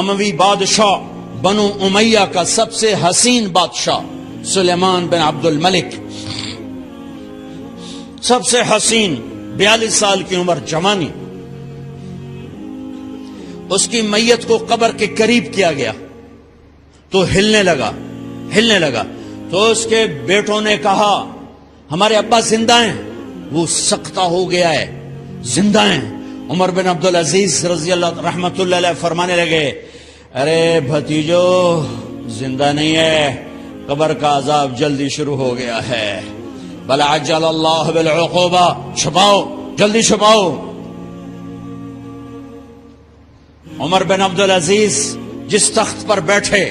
اموی بادشاہ بنو امیہ کا سب سے حسین بادشاہ سلیمان بن عبد الملک، سب سے حسین، 42 سال کی عمر، جوانی. اس کی میت کو قبر کے قریب کیا گیا تو ہلنے لگا تو اس کے بیٹوں نے کہا ہمارے ابا زندہ ہیں. وہ سکتہ ہو گیا ہے، زندہ ہیں. عمر بن عبدالعزیز رضی اللہ رحمت اللہ علیہ فرمانے لگے ارے بھتیجو زندہ نہیں ہے، قبر کا عذاب جلدی شروع ہو گیا ہے. بل عجل اللہ بالعقوبہ، چھپاؤ، جلدی چھپاؤ. عمر بن عبدالعزیز جس تخت پر بیٹھے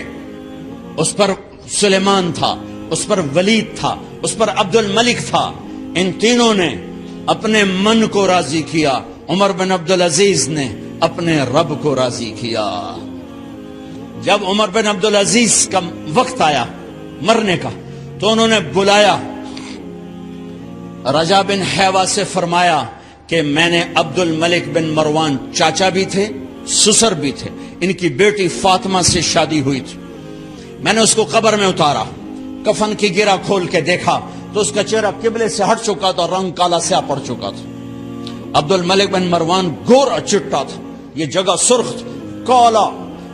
اس پر سلیمان تھا، اس پر ولید تھا، اس پر عبد الملک تھا. ان تینوں نے اپنے من کو راضی کیا، عمر بن عبدالعزیز نے اپنے رب کو راضی کیا. جب عمر بن عبدالعزیز کا وقت آیا مرنے کا تو انہوں نے بلایا رجا بن حیوہ سے، فرمایا کہ میں نے عبد الملک بن مروان، چاچا بھی تھے سسر بھی تھے، ان کی بیٹی فاطمہ سے شادی ہوئی تھی. میں نے اس کو قبر میں اتارا، کفن کی گرہ کھول کے دیکھا تو اس کا چہرہ قبلے سے ہٹ چکا تھا، رنگ کالا سیاہ پڑ چکا تھا. عبد الملک بن مروان گورا چٹا تھا، یہ جگہ سرخ تھی، کالا.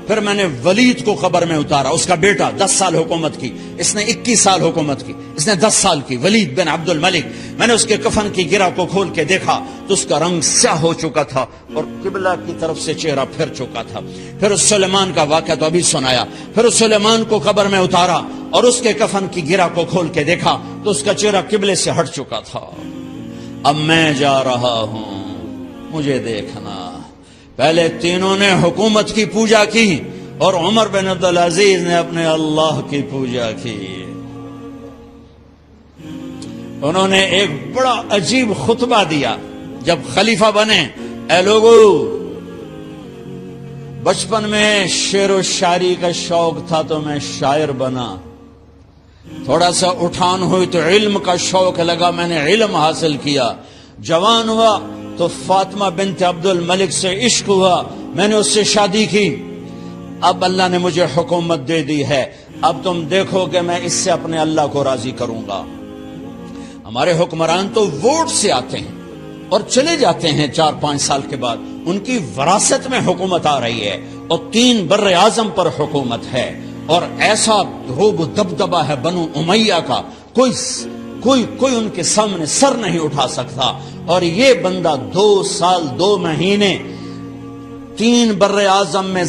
پھر میں نے ولید کو قبر میں اتارا، اس کا بیٹا 10 سال حکومت کی، اس نے 21 سال حکومت کی، اس نے 10 سال کی، ولید بن عبد الملک. میں نے اس کے کفن کی گرہ کو کھول کے دیکھا تو اس کا رنگ سیاہ ہو چکا تھا اور قبلہ کی طرف سے چہرہ پھر چکا تھا. پھر اس سلیمان کا واقعہ تو ابھی سنایا. پھر اس سلیمان کو قبر میں اتارا اور اس کے کفن کی گرہ کو کھول کے دیکھا تو اس کا چہرہ قبلے سے ہٹ چکا تھا. اب میں جا رہا ہوں، مجھے دیکھنا. پہلے تینوں نے حکومت کی پوجا کی اور عمر بن عبدالعزیز نے اپنے اللہ کی پوجا کی. انہوں نے ایک بڑا عجیب خطبہ دیا جب خلیفہ بنے. اے لوگو، بچپن میں شعر و شاعری کا شوق تھا تو میں شاعر بنا، تھوڑا سا اٹھان ہوئی تو علم کا شوق لگا، میں نے علم حاصل کیا. جوان ہوا تو فاطمہ بنت عبد الملک سے عشق ہوا، میں نے اس سے شادی کی. اب اللہ نے مجھے حکومت دے دی ہے، اب تم دیکھو کہ میں اس سے اپنے اللہ کو راضی کروں گا. ہمارے حکمران تو ووٹ سے آتے ہیں اور چلے جاتے ہیں 4-5 سال کے بعد، ان کی وراثت میں حکومت آ رہی ہے اور 3 بر اعظم پر حکومت ہے اور ایسا رعب و دبدبہ ہے بنو امیہ کا، کوئی ان کے سامنے سر نہیں اٹھا سکتا. اور یہ بندہ 2 سال 2 مہینے 3 بر اعظم میں